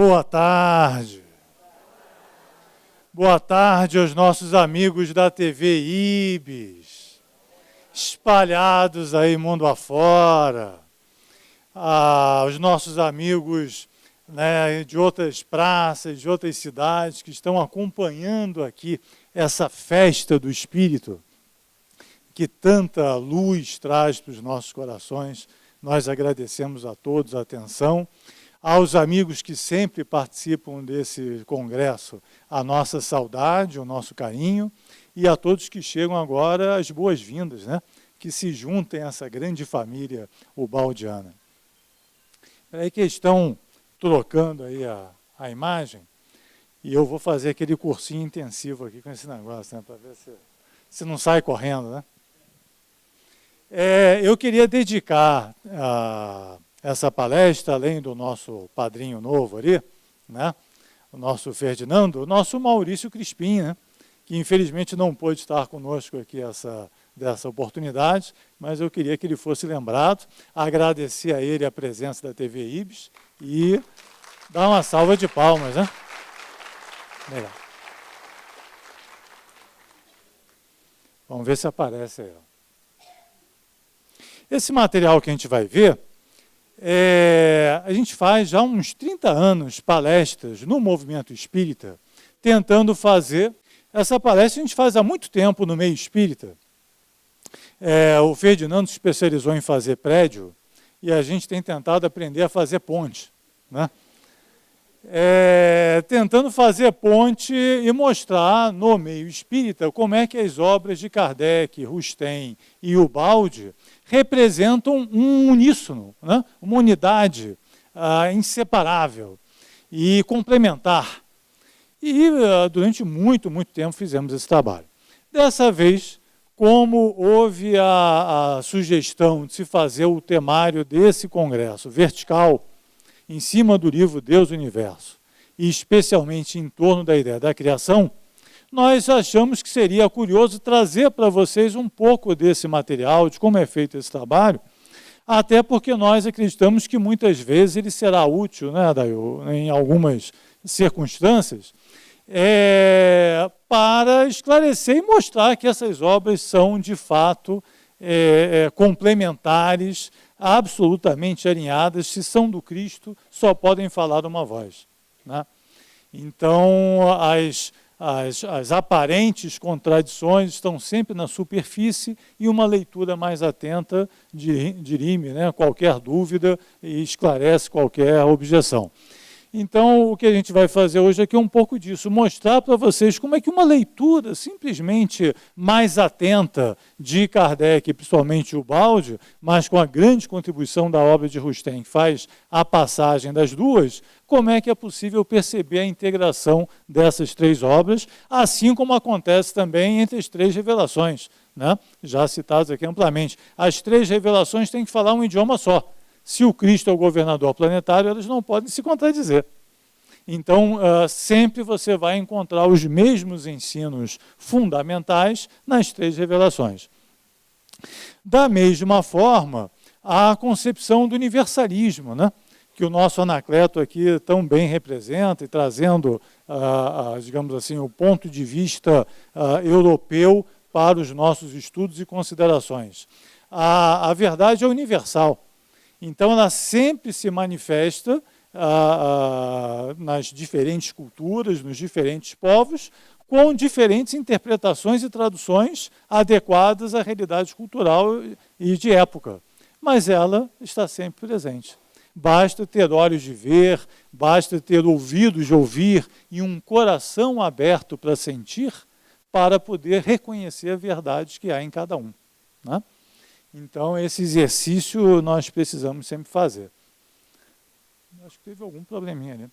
Boa tarde. Boa tarde aos nossos amigos da TV IBS, espalhados aí mundo afora, aos nossos amigos, né, de outras praças, de outras cidades que estão acompanhando aqui essa festa do Espírito, que tanta luz traz para os nossos corações. Nós agradecemos a todos a atenção. Aos amigos que sempre participam desse congresso, a nossa saudade, o nosso carinho, e a todos que chegam agora, as boas-vindas, né? Que se juntem a essa grande família ubaldiana. É que estão trocando aí a imagem, e eu vou fazer aquele cursinho intensivo aqui com esse negócio, né? Para ver se não sai correndo, né? Eu queria dedicar essa palestra, além do nosso padrinho novo ali, né, o nosso Ferdinando, o nosso Maurício Crispim, né, que infelizmente não pôde estar conosco aqui dessa oportunidade, mas eu queria que ele fosse lembrado, agradecer a ele a presença da TV IBS e dar uma salva de palmas, né? Legal. Vamos ver se aparece aí. Esse material que a gente vai ver, a gente faz já uns 30 anos palestras no movimento espírita, tentando fazer. Essa palestra a gente faz há muito tempo no meio espírita. O Ferdinando se especializou em fazer prédio e a gente tem tentado aprender a fazer ponte, né? Tentando fazer ponte e mostrar no meio espírita como é que as obras de Kardec, Rustem e Ubaldi representam um uníssono, né? Uma unidade inseparável e complementar. E durante muito tempo fizemos esse trabalho. Dessa vez, como houve a sugestão de se fazer o temário desse congresso vertical, em cima do livro Deus e o Universo, e especialmente em torno da ideia da criação, nós achamos que seria curioso trazer para vocês um pouco desse material, de como é feito esse trabalho, até porque nós acreditamos que muitas vezes ele será útil, né, Dayo, em algumas circunstâncias, para esclarecer e mostrar que essas obras são, de fato, complementares, absolutamente alinhadas. Se são do Cristo, só podem falar uma voz, né? Então, as aparentes contradições estão sempre na superfície e uma leitura mais atenta dirime, né, qualquer dúvida e esclarece qualquer objeção. Então, o que a gente vai fazer hoje aqui é um pouco disso, mostrar para vocês como é que uma leitura simplesmente mais atenta de Kardec, principalmente Ubaldi, mas com a grande contribuição da obra de Rustem, que faz a passagem das duas, como é que é possível perceber a integração dessas três obras, assim como acontece também entre as três revelações, né? Já citadas aqui amplamente. As três revelações têm que falar um idioma só. Se o Cristo é o governador planetário, elas não podem se contradizer. Então, sempre você vai encontrar os mesmos ensinos fundamentais nas três revelações. Da mesma forma, a concepção do universalismo, né, que o nosso Anacleto aqui tão bem representa, e trazendo, digamos assim, o ponto de vista europeu para os nossos estudos e considerações. A verdade é universal. Então, ela sempre se manifesta nas diferentes culturas, nos diferentes povos, com diferentes interpretações e traduções adequadas à realidade cultural e de época. Mas ela está sempre presente. Basta ter olhos de ver, basta ter ouvidos de ouvir e um coração aberto para sentir, para poder reconhecer a verdade que há em cada um, né? Então, esse exercício nós precisamos sempre fazer. Acho que teve algum probleminha ali.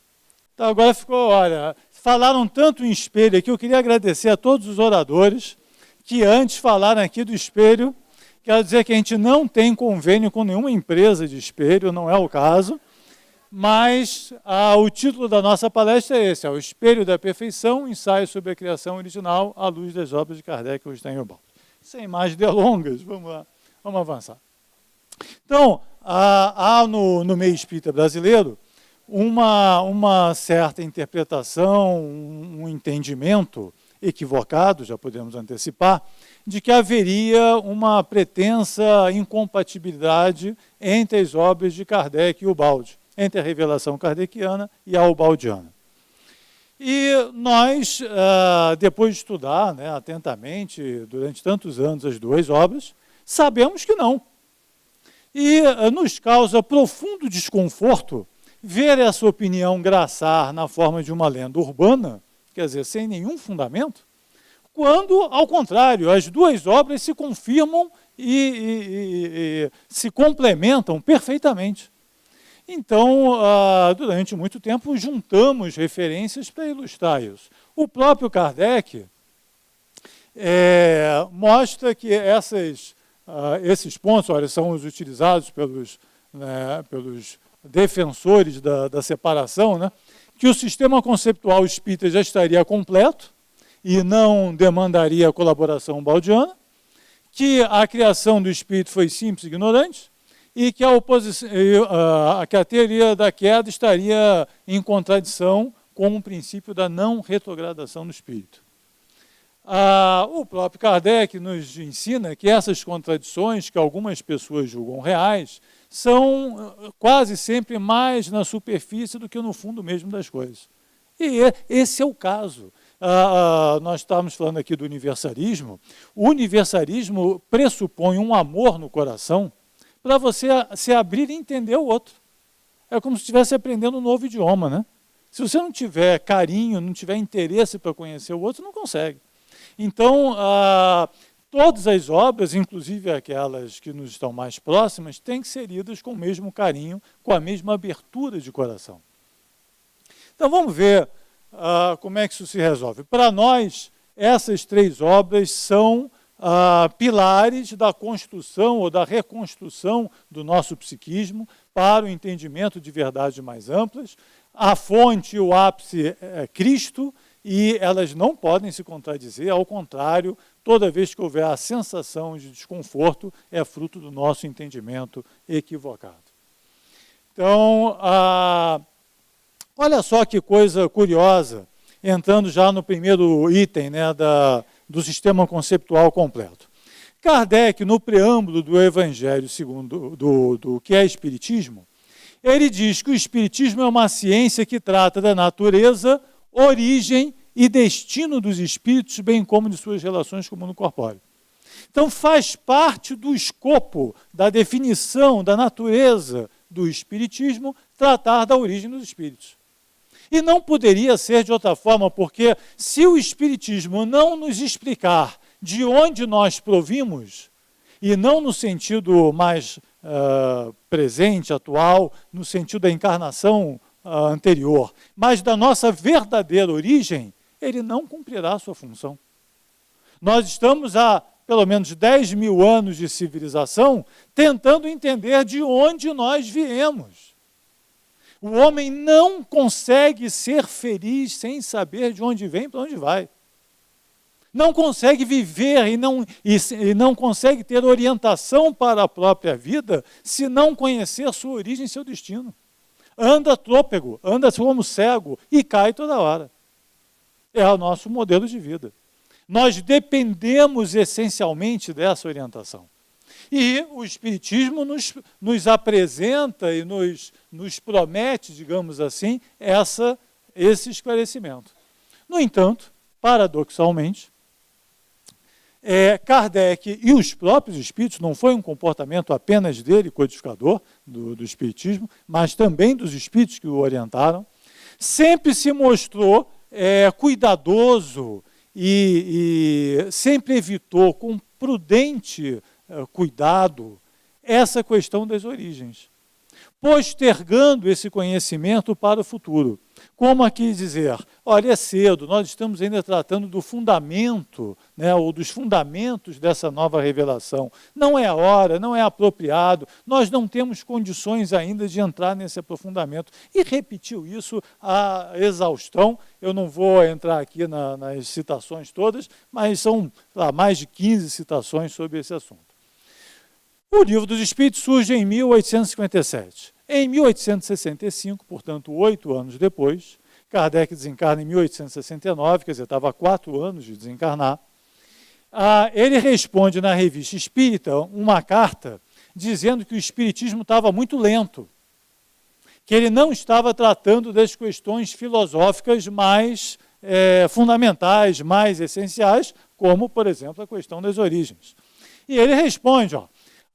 Então, agora ficou, olha, falaram tanto em espelho aqui, eu queria agradecer a todos os oradores que antes falaram aqui do espelho. Quero dizer que a gente não tem convênio com nenhuma empresa de espelho, não é o caso, mas o título da nossa palestra é esse, o Espelho da Perfeição, ensaio sobre a criação original à luz das obras de Kardec e Rustem e Ubaldi. Sem mais delongas, vamos lá. Vamos avançar. Então, há no meio espírita brasileiro uma certa interpretação, um entendimento equivocado, já podemos antecipar, de que haveria uma pretensa incompatibilidade entre as obras de Kardec e Ubaldi, entre a revelação kardeciana e a ubaldiana. E nós, depois de estudar, né, atentamente, durante tantos anos, as duas obras, sabemos que não. E nos causa profundo desconforto ver essa opinião graçar na forma de uma lenda urbana, quer dizer, sem nenhum fundamento, quando, ao contrário, as duas obras se confirmam e se complementam perfeitamente. Então, durante muito tempo, juntamos referências para ilustrar isso. O próprio Kardec mostra que esses pontos, olha, são os utilizados pelos defensores da separação, né, que o sistema conceptual espírita já estaria completo e não demandaria a colaboração ubaldiana, que a criação do espírito foi simples e ignorante, e que a teoria da queda estaria em contradição com o princípio da não retrogradação do espírito. O próprio Kardec nos ensina que essas contradições, que algumas pessoas julgam reais, são quase sempre mais na superfície do que no fundo mesmo das coisas. E esse é o caso. Nós estávamos falando aqui do universalismo. O universalismo pressupõe um amor no coração para você se abrir e entender o outro. É como se estivesse aprendendo um novo idioma, né? Se você não tiver carinho, não tiver interesse para conhecer o outro, não consegue. Então, todas as obras, inclusive aquelas que nos estão mais próximas, têm que ser lidas com o mesmo carinho, com a mesma abertura de coração. Então, vamos ver como é que isso se resolve. Para nós, essas três obras são pilares da construção ou da reconstrução do nosso psiquismo para o entendimento de verdades mais amplas. A fonte, o ápice é Cristo, e elas não podem se contradizer, ao contrário, toda vez que houver a sensação de desconforto, é fruto do nosso entendimento equivocado. Então, olha só que coisa curiosa, entrando já no primeiro item, né, do sistema conceptual completo. Kardec, no preâmbulo do Evangelho segundo do que é Espiritismo, ele diz que o Espiritismo é uma ciência que trata da natureza, origem e destino dos espíritos, bem como de suas relações com o mundo corpóreo. Então, faz parte do escopo da definição da natureza do Espiritismo tratar da origem dos espíritos. E não poderia ser de outra forma, porque se o Espiritismo não nos explicar de onde nós provimos, e não no sentido mais presente, atual, no sentido da encarnação anterior, mas da nossa verdadeira origem, ele não cumprirá a sua função. Nós estamos há pelo menos 10 mil anos de civilização tentando entender de onde nós viemos. O homem não consegue ser feliz sem saber de onde vem e para onde vai. Não consegue viver e não consegue ter orientação para a própria vida se não conhecer sua origem e seu destino. Anda trôpego, anda como cego e cai toda hora. É o nosso modelo de vida. Nós dependemos essencialmente dessa orientação. E o Espiritismo nos apresenta e nos promete, digamos assim, esse esclarecimento. No entanto, paradoxalmente, Kardec e os próprios espíritos, não foi um comportamento apenas dele, codificador do Espiritismo, mas também dos espíritos que o orientaram, sempre se mostrou cuidadoso e sempre evitou com prudente cuidado essa questão das origens, postergando esse conhecimento para o futuro. Como aqui dizer, olha, é cedo, nós estamos ainda tratando do fundamento, né, ou dos fundamentos dessa nova revelação. Não é a hora, não é apropriado, nós não temos condições ainda de entrar nesse aprofundamento. E repetiu isso à exaustão. Eu não vou entrar aqui nas citações todas, mas são mais de 15 citações sobre esse assunto. O Livro dos Espíritos surge em 1857. Em 1865, portanto, 8 anos depois, Kardec desencarna em 1869, quer dizer, estava há 4 anos de desencarnar. Ele responde na Revista Espírita uma carta dizendo que o espiritismo estava muito lento, que ele não estava tratando das questões filosóficas mais fundamentais, mais essenciais, como, por exemplo, a questão das origens. E ele responde,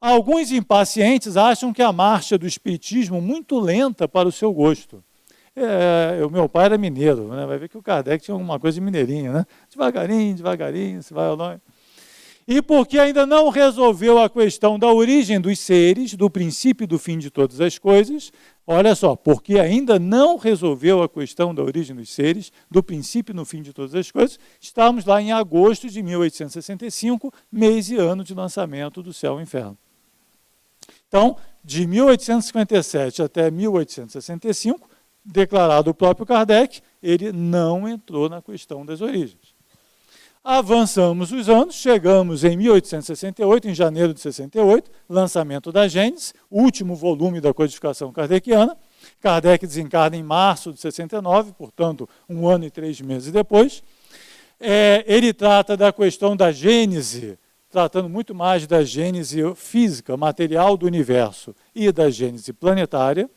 alguns impacientes acham que a marcha do espiritismo muito lenta para o seu gosto. O meu pai era mineiro, né? Vai ver que o Kardec tinha alguma coisa de mineirinho, né? Devagarinho, devagarinho, se vai ao longe. E porque ainda não resolveu a questão da origem dos seres, do princípio e do fim de todas as coisas, olha só, porque ainda não resolveu a questão da origem dos seres, do princípio e no fim de todas as coisas, estamos lá em agosto de 1865, mês e ano de lançamento do Céu e Inferno. Então, de 1857 até 1865, declarado o próprio Kardec, ele não entrou na questão das origens. Avançamos os anos, chegamos em 1868, em janeiro de 68, lançamento da Gênese, último volume da codificação kardeciana. Kardec desencarna em março de 69, portanto, 1 ano e 3 meses depois. Ele trata da questão da Gênese, tratando muito mais da Gênese física, material do universo, e da Gênese planetária.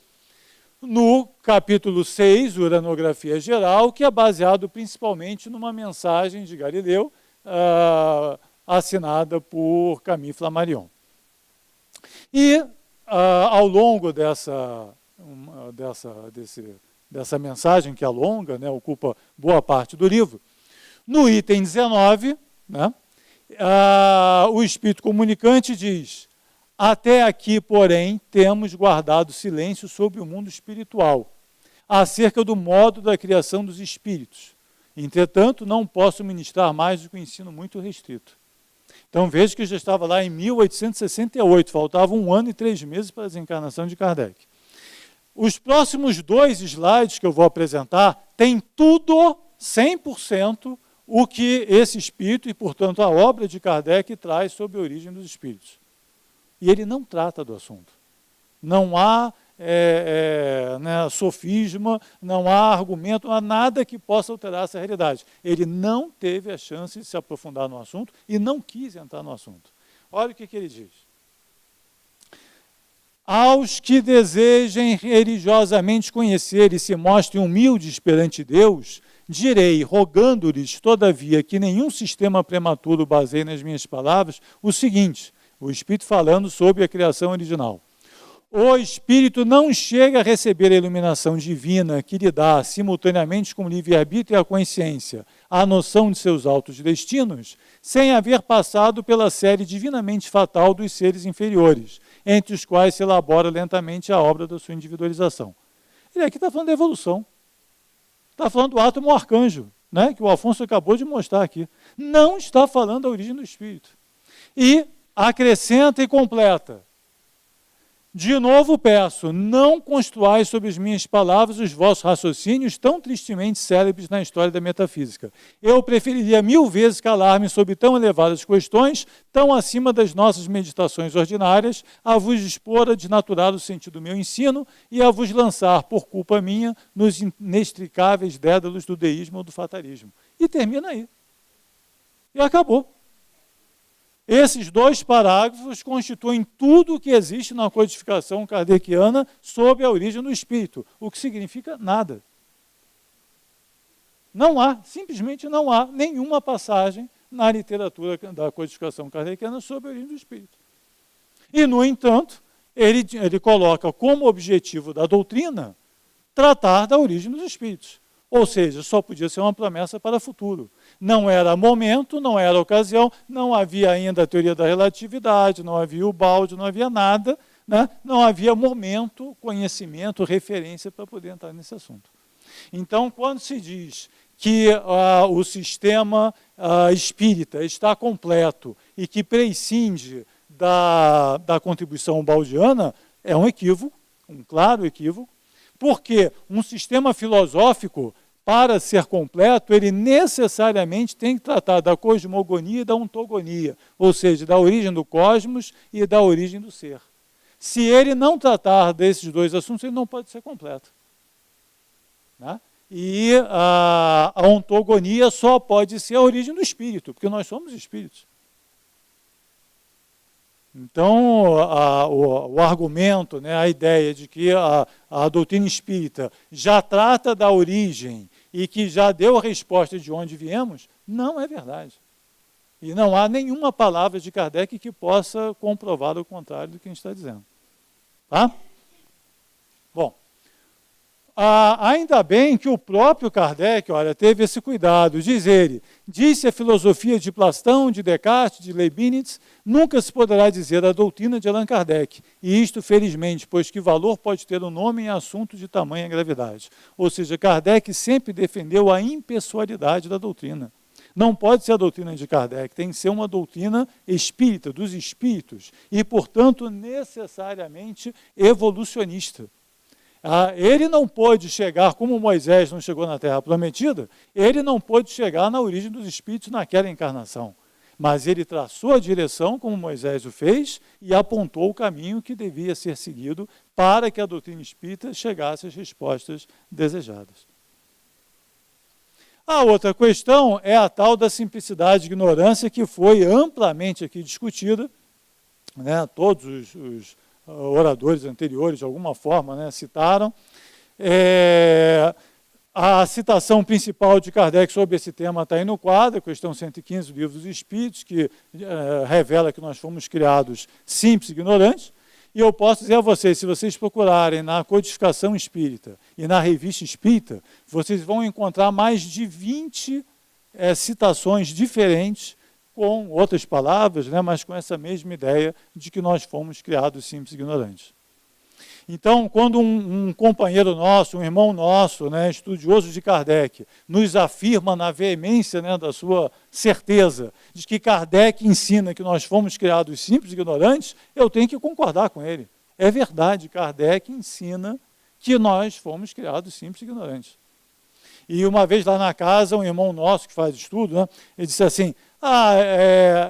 No capítulo 6, Uranografia Geral, que é baseado principalmente numa mensagem de Galileu, assinada por Camille Flammarion. E, ao longo dessa mensagem, que é longa, né, ocupa boa parte do livro, no item 19, né, o Espírito Comunicante diz: até aqui, porém, temos guardado silêncio sobre o mundo espiritual, acerca do modo da criação dos espíritos. Entretanto, não posso ministrar mais do que um ensino muito restrito. Então, veja que já estava lá em 1868, faltava 1 ano e 3 meses para a desencarnação de Kardec. Os próximos 2 slides que eu vou apresentar têm tudo, 100%, o que esse espírito e, portanto, a obra de Kardec traz sobre a origem dos espíritos. E ele não trata do assunto. Não há sofisma, não há argumento, não há nada que possa alterar essa realidade. Ele não teve a chance de se aprofundar no assunto e não quis entrar no assunto. Olha o que ele diz. Aos que desejem religiosamente conhecer e se mostrem humildes perante Deus, direi, rogando-lhes, todavia, que nenhum sistema prematuro baseie nas minhas palavras, o seguinte: o Espírito falando sobre a criação original. O Espírito não chega a receber a iluminação divina que lhe dá, simultaneamente com o livre-arbítrio e a consciência, a noção de seus altos destinos, sem haver passado pela série divinamente fatal dos seres inferiores, entre os quais se elabora lentamente a obra da sua individualização. Ele aqui está falando da evolução. Está falando do átomo arcanjo, né, que o Afonso acabou de mostrar aqui. Não está falando da origem do Espírito. E acrescenta e completa. De novo peço, não construais sobre as minhas palavras os vossos raciocínios tão tristemente célebres na história da metafísica. Eu preferiria 1000 vezes calar-me sobre tão elevadas questões, tão acima das nossas meditações ordinárias, a vos expor a desnaturar o sentido do meu ensino e a vos lançar, por culpa minha, nos inextricáveis dédalos do deísmo ou do fatalismo. E termina aí. E acabou. Esses 2 parágrafos constituem tudo o que existe na codificação kardeciana sobre a origem do espírito, o que significa nada. Não há, simplesmente não há nenhuma passagem na literatura da codificação kardeciana sobre a origem do espírito. E, no entanto, ele coloca como objetivo da doutrina tratar da origem dos espíritos. Ou seja, só podia ser uma promessa para o futuro. Não era momento, não era ocasião, não havia ainda a teoria da relatividade, não havia o balde, não havia nada, né? Não havia momento, conhecimento, referência para poder entrar nesse assunto. Então, quando se diz que o sistema espírita está completo e que prescinde da contribuição baldiana, é um equívoco, um claro equívoco, porque um sistema filosófico, para ser completo, ele necessariamente tem que tratar da cosmogonia e da ontogonia, ou seja, da origem do cosmos e da origem do ser. Se ele não tratar desses dois assuntos, ele não pode ser completo. Né? E a ontogonia só pode ser a origem do espírito, porque nós somos espíritos. Então, o argumento, né, a ideia de que a doutrina espírita já trata da origem e que já deu a resposta de onde viemos, não é verdade. E não há nenhuma palavra de Kardec que possa comprovar o contrário do que a gente está dizendo. Tá? Bom, ainda bem que o próprio Kardec, olha, teve esse cuidado. Diz ele, disse a filosofia de Platão, de Descartes, de Leibniz, nunca se poderá dizer a doutrina de Allan Kardec. E isto, felizmente, pois que valor pode ter um nome em assunto de tamanha gravidade. Ou seja, Kardec sempre defendeu a impessoalidade da doutrina. Não pode ser a doutrina de Kardec, tem que ser uma doutrina espírita, dos espíritos, e, portanto, necessariamente evolucionista. Ele não pôde chegar, como Moisés não chegou na Terra Prometida, ele não pôde chegar na origem dos espíritos naquela encarnação. Mas ele traçou a direção, como Moisés o fez, e apontou o caminho que devia ser seguido para que a doutrina espírita chegasse às respostas desejadas. A outra questão é a tal da simplicidade e ignorância, que foi amplamente aqui discutida, né? Todos os oradores anteriores, de alguma forma, né, citaram. A citação principal de Kardec sobre esse tema está aí no quadro, a questão 115 do Livro dos Espíritos, que revela que nós fomos criados simples e ignorantes. E eu posso dizer a vocês, se vocês procurarem na Codificação Espírita e na Revista Espírita, vocês vão encontrar mais de 20 citações diferentes, com outras palavras, né, mas com essa mesma ideia de que nós fomos criados simples e ignorantes. Então, quando um companheiro nosso, um irmão nosso, né, estudioso de Kardec, nos afirma na veemência, né, da sua certeza de que Kardec ensina que nós fomos criados simples e ignorantes, eu tenho que concordar com ele. É verdade, Kardec ensina que nós fomos criados simples e ignorantes. E uma vez lá na casa, um irmão nosso que faz estudo, né, ele disse assim,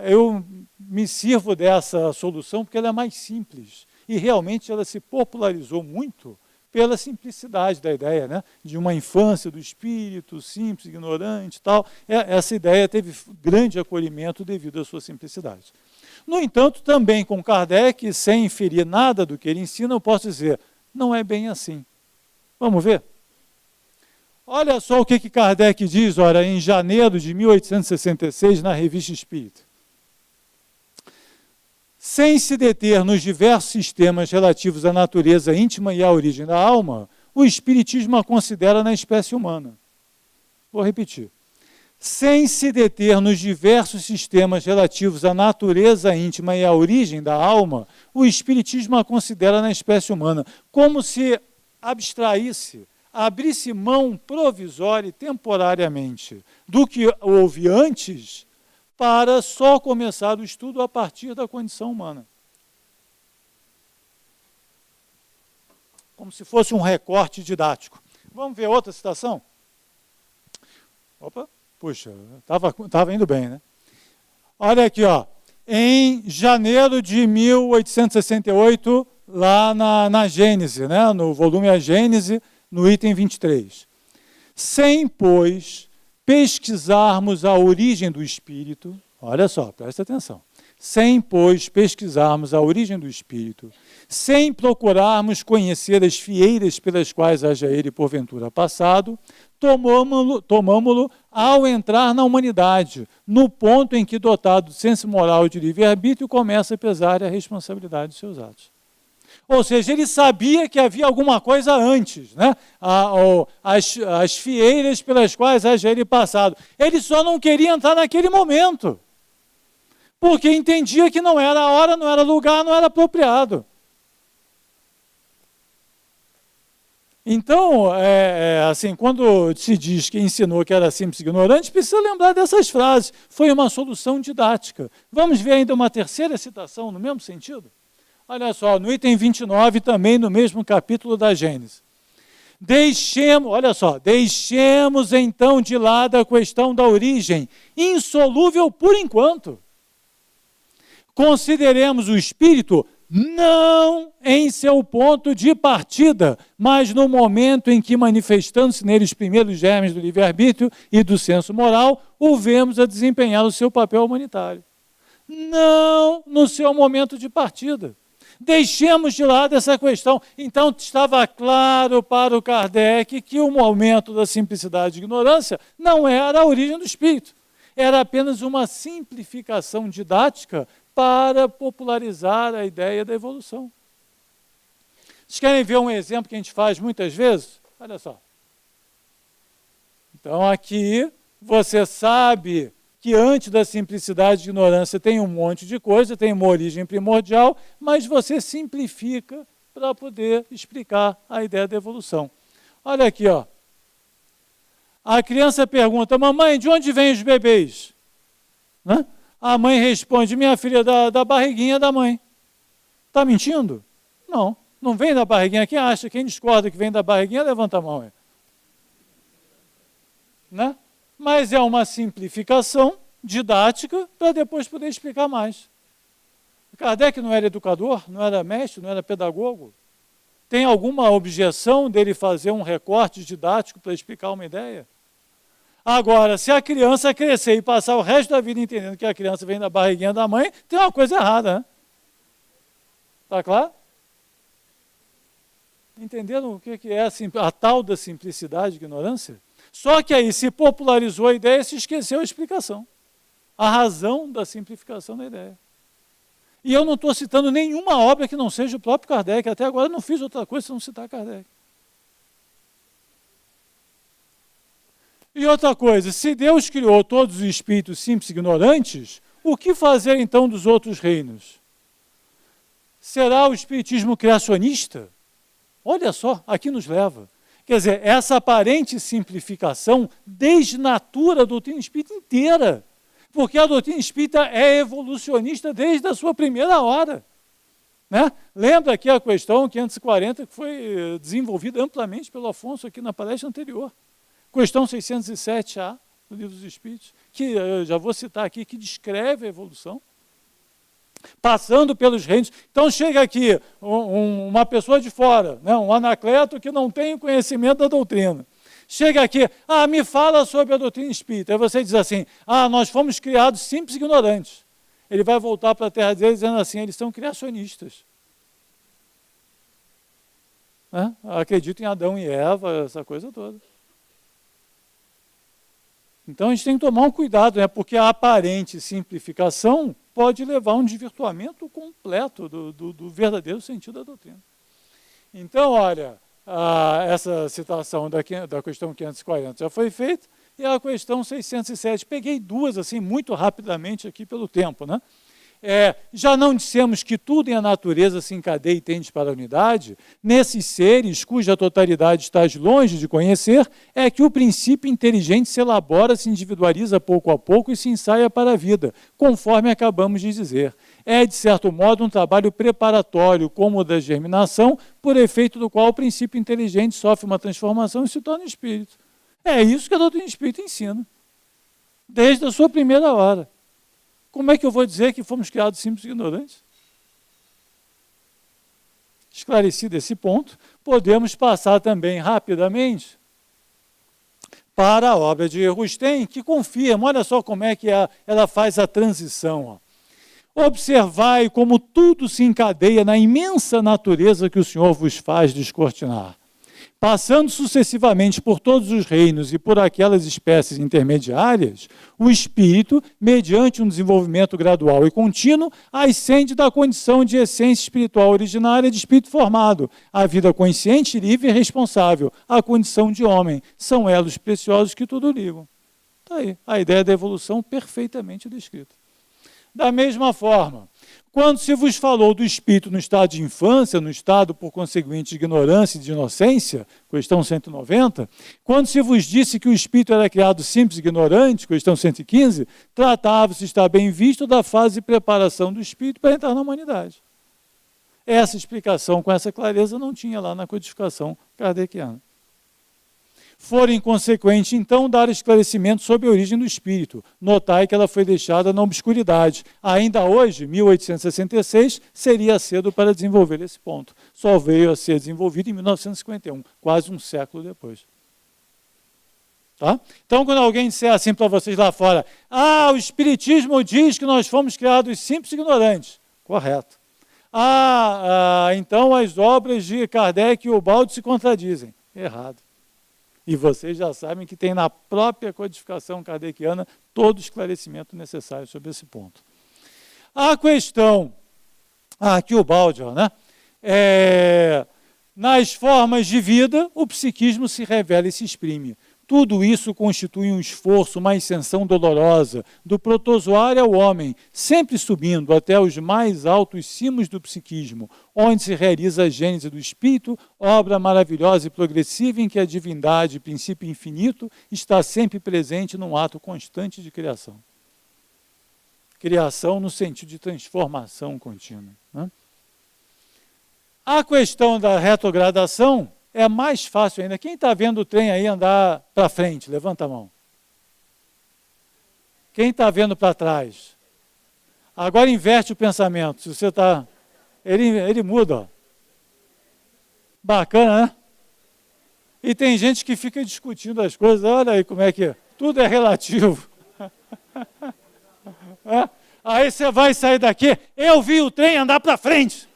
eu me sirvo dessa solução porque ela é mais simples. E realmente ela se popularizou muito pela simplicidade da ideia, né? De uma infância do espírito, simples, ignorante e tal. Essa ideia teve grande acolhimento devido à sua simplicidade. No entanto, também com Kardec, sem inferir nada do que ele ensina, eu posso dizer, não é bem assim. Vamos ver? Olha só o que Kardec diz, olha, em janeiro de 1866, na Revista Espírita. Sem se deter nos diversos sistemas relativos à natureza íntima e à origem da alma, o Espiritismo a considera na espécie humana. Vou repetir. Sem se deter nos diversos sistemas relativos à natureza íntima e à origem da alma, o Espiritismo a considera na espécie humana, como se abstraísse, abrisse mão provisória e temporariamente do que houve antes, para só começar o estudo a partir da condição humana. Como se fosse um recorte didático. Vamos ver outra citação? Opa, puxa, estava indo bem, né? Olha aqui, ó. Em janeiro de 1868, lá na Gênese, né? No volume A Gênese, no item 23. Sem, pois, pesquisarmos a origem do espírito, olha só, presta atenção, sem, pois, pesquisarmos a origem do espírito, sem procurarmos conhecer as fieiras pelas quais haja ele porventura passado, tomamo-lo ao entrar na humanidade, no ponto em que, dotado de senso moral e de livre-arbítrio, começa a pesar a responsabilidade dos seus atos. Ou seja, ele sabia que havia alguma coisa antes, né? As fieiras pelas quais haja ele passado. Ele só não queria entrar naquele momento, porque entendia que não era a hora, não era lugar, não era apropriado. Então, assim, quando se diz que ensinou que era simples e ignorante, precisa lembrar dessas frases. Foi uma solução didática. Vamos ver ainda uma terceira citação no mesmo sentido? Olha só, no item 29, também no mesmo capítulo da Gênesis. Deixemos então de lado a questão da origem, insolúvel por enquanto. Consideremos o espírito não em seu ponto de partida, mas no momento em que, manifestando-se nele os primeiros germes do livre-arbítrio e do senso moral, o vemos a desempenhar o seu papel humanitário. Não no seu momento de partida. Deixemos de lado essa questão. Então, estava claro para o Kardec que o momento da simplicidade e ignorância não era a origem do espírito. Era apenas uma simplificação didática para popularizar a ideia da evolução. Vocês querem ver um exemplo que a gente faz muitas vezes? Olha só. Então, aqui, você sabe que antes da simplicidade e ignorância tem um monte de coisa, tem uma origem primordial, mas você simplifica para poder explicar a ideia da evolução. Olha aqui, ó. A criança pergunta, mamãe, de onde vêm os bebês? Né? A mãe responde, minha filha, da barriguinha da mãe. Está mentindo? Não, não vem da barriguinha. Quem acha, quem discorda que vem da barriguinha, levanta a mão. Né? Mas é uma simplificação didática para depois poder explicar mais. Kardec não era educador, não era mestre, não era pedagogo. Tem alguma objeção dele fazer um recorte didático para explicar uma ideia? Agora, se a criança crescer e passar o resto da vida entendendo que a criança vem da barriguinha da mãe, tem uma coisa errada, né? Está claro? Entenderam o que é a tal da simplicidade e ignorância? Só que aí se popularizou a ideia e se esqueceu a explicação. A razão da simplificação da ideia. E eu não estou citando nenhuma obra que não seja o próprio Kardec. Até agora eu não fiz outra coisa senão citar Kardec. E outra coisa, se Deus criou todos os espíritos simples e ignorantes, o que fazer então dos outros reinos? Será o espiritismo criacionista? Olha só, aqui nos leva. Quer dizer, essa aparente simplificação desnatura a doutrina espírita inteira, porque a doutrina espírita é evolucionista desde a sua primeira hora. Né? Lembra aqui a questão 540, que foi desenvolvida amplamente pelo Afonso aqui na palestra anterior. Questão 607A, do Livro dos Espíritos, que eu já vou citar aqui, que descreve a evolução, passando pelos reinos. Então chega aqui uma pessoa de fora, né, um Anacleto que não tem conhecimento da doutrina. Chega aqui, me fala sobre a doutrina espírita. Aí você diz assim, nós fomos criados simples e ignorantes. Ele vai voltar para a terra dele dizendo assim, eles são criacionistas. Né? Acredito em Adão e Eva, essa coisa toda. Então a gente tem que tomar um cuidado, né? Porque a aparente simplificação pode levar a um desvirtuamento completo do verdadeiro sentido da doutrina. Então, olha, essa citação da questão 540 já foi feita, e a questão 607. Peguei duas assim muito rapidamente aqui pelo tempo. Né? Já não dissemos que tudo em a natureza se encadeia e tende para a unidade? Nesses seres, cuja totalidade estás longe de conhecer, é que o princípio inteligente se elabora, se individualiza pouco a pouco e se ensaia para a vida, conforme acabamos de dizer. É, de certo modo, um trabalho preparatório, como o da germinação, por efeito do qual o princípio inteligente sofre uma transformação e se torna espírito. É isso que a doutrina espírita ensina, desde a sua primeira hora. Como é que eu vou dizer que fomos criados simples e ignorantes? Esclarecido esse ponto, podemos passar também rapidamente para a obra de Rustem, que confirma, olha só como é que ela faz a transição. Observai como tudo se encadeia na imensa natureza que o Senhor vos faz descortinar. Passando sucessivamente por todos os reinos e por aquelas espécies intermediárias, o espírito, mediante um desenvolvimento gradual e contínuo, ascende da condição de essência espiritual originária de espírito formado, à vida consciente, livre e responsável, à condição de homem. São elos preciosos que tudo ligam. Está aí, a ideia da evolução perfeitamente descrita. Da mesma forma, quando se vos falou do espírito no estado de infância, no estado, por conseguinte, de ignorância e de inocência, questão 190, quando se vos disse que o espírito era criado simples e ignorante, questão 115, tratava-se, está bem visto, da fase de preparação do espírito para entrar na humanidade. Essa explicação, com essa clareza, não tinha lá na codificação kardeciana. Fora inconsequente, então, dar esclarecimento sobre a origem do espírito. Notai que ela foi deixada na obscuridade. Ainda hoje, 1866, seria cedo para desenvolver esse ponto. Só veio a ser desenvolvido em 1951, quase um século depois. Tá? Então, quando alguém disser assim para vocês lá fora, o Espiritismo diz que nós fomos criados simples e ignorantes. Correto. Então as obras de Kardec e Ubaldi se contradizem. Errado. E vocês já sabem que tem na própria codificação kardeciana todo o esclarecimento necessário sobre esse ponto. A questão, aqui o Ubaldi, né? Nas formas de vida, o psiquismo se revela e se exprime. Tudo isso constitui um esforço, uma ascensão dolorosa, do protozoário ao homem, sempre subindo até os mais altos cimos do psiquismo, onde se realiza a gênese do espírito, obra maravilhosa e progressiva em que a divindade, princípio infinito, está sempre presente num ato constante de criação. Criação no sentido de transformação contínua. Né? A questão da retrogradação é mais fácil ainda. Quem está vendo o trem aí andar para frente? Levanta a mão. Quem está vendo para trás? Agora inverte o pensamento. Se você está... Ele muda. Ó. Bacana, né? E tem gente que fica discutindo as coisas. Olha aí como é que é. Tudo é relativo. Aí você vai sair daqui. Eu vi o trem andar para frente.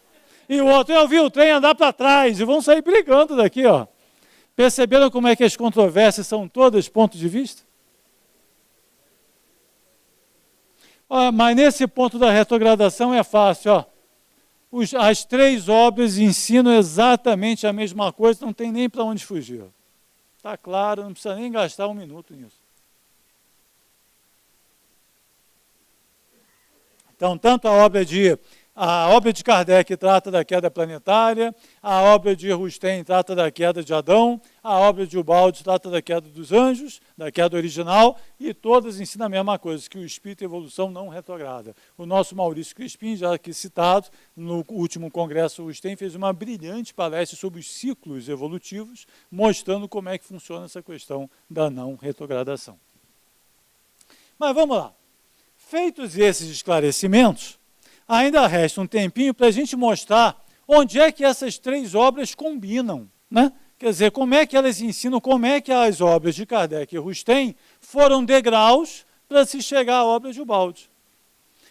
E o outro, eu vi o trem andar para trás, e vão sair brigando daqui, ó. Perceberam como é que as controvérsias são todas pontos de vista? Mas nesse ponto da retrogradação é fácil, ó. As três obras ensinam exatamente a mesma coisa, não tem nem para onde fugir. Está claro, não precisa nem gastar um minuto nisso. Então, tanto a obra de Kardec trata da queda planetária, a obra de Rustem trata da queda de Adão, a obra de Ubaldi trata da queda dos anjos, da queda original, e todas ensinam a mesma coisa, que o espírito e a evolução não retrograda. O nosso Maurício Crispim, já aqui citado, no último congresso Rustem, fez uma brilhante palestra sobre os ciclos evolutivos, mostrando como é que funciona essa questão da não retrogradação. Mas vamos lá. Feitos esses esclarecimentos, ainda resta um tempinho para a gente mostrar onde é que essas três obras combinam, né? Quer dizer, como é que elas ensinam, como é que as obras de Kardec e Rustem foram degraus para se chegar à obra de Ubaldi.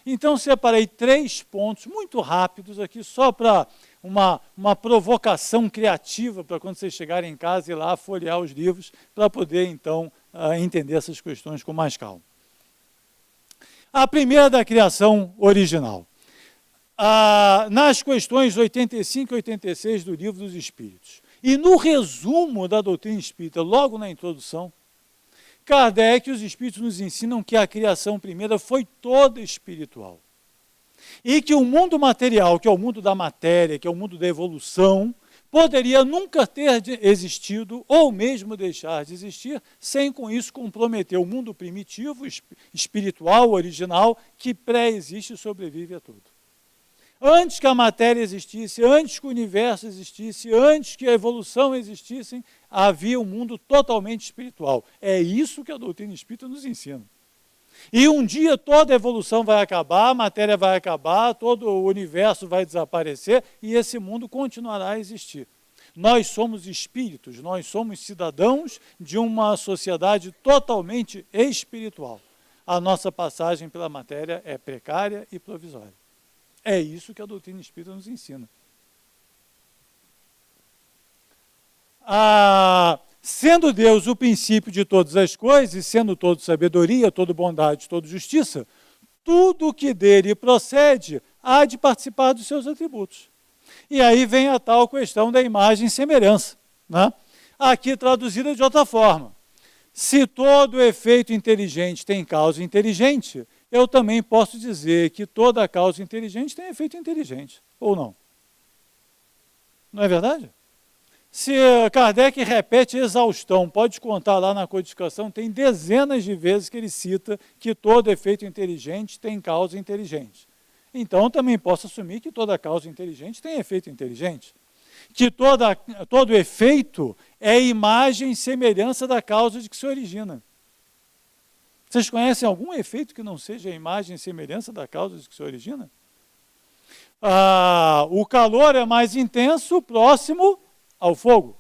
Então, separei 3 pontos muito rápidos aqui, só para uma provocação criativa para quando vocês chegarem em casa e lá folhear os livros, para poder, então, entender essas questões com mais calma. A primeira da criação original. Nas questões 85 e 86 do Livro dos Espíritos. E no resumo da doutrina espírita, logo na introdução, Kardec e os Espíritos nos ensinam que a criação primeira foi toda espiritual. E que o mundo material, que é o mundo da matéria, que é o mundo da evolução, poderia nunca ter existido, ou mesmo deixar de existir, sem com isso comprometer o mundo primitivo, espiritual, original, que pré-existe e sobrevive a tudo. Antes que a matéria existisse, antes que o universo existisse, antes que a evolução existisse, havia um mundo totalmente espiritual. É isso que a doutrina espírita nos ensina. E um dia toda a evolução vai acabar, a matéria vai acabar, todo o universo vai desaparecer e esse mundo continuará a existir. Nós somos espíritos, nós somos cidadãos de uma sociedade totalmente espiritual. A nossa passagem pela matéria é precária e provisória. É isso que a doutrina espírita nos ensina. Sendo Deus o princípio de todas as coisas, e sendo todo sabedoria, todo bondade, todo justiça, tudo o que dele procede há de participar dos seus atributos. E aí vem a tal questão da imagem e semelhança, né? Aqui traduzida de outra forma. Se todo efeito inteligente tem causa inteligente, eu também posso dizer que toda causa inteligente tem efeito inteligente, ou não? Não é verdade? Se Kardec repete exaustão, pode contar lá na codificação, tem dezenas de vezes que ele cita que todo efeito inteligente tem causa inteligente. Então, também posso assumir que toda causa inteligente tem efeito inteligente. que todo efeito é imagem e semelhança da causa de que se origina. Vocês conhecem algum efeito que não seja a imagem e semelhança da causa de que se origina? O calor é mais intenso, próximo ao fogo.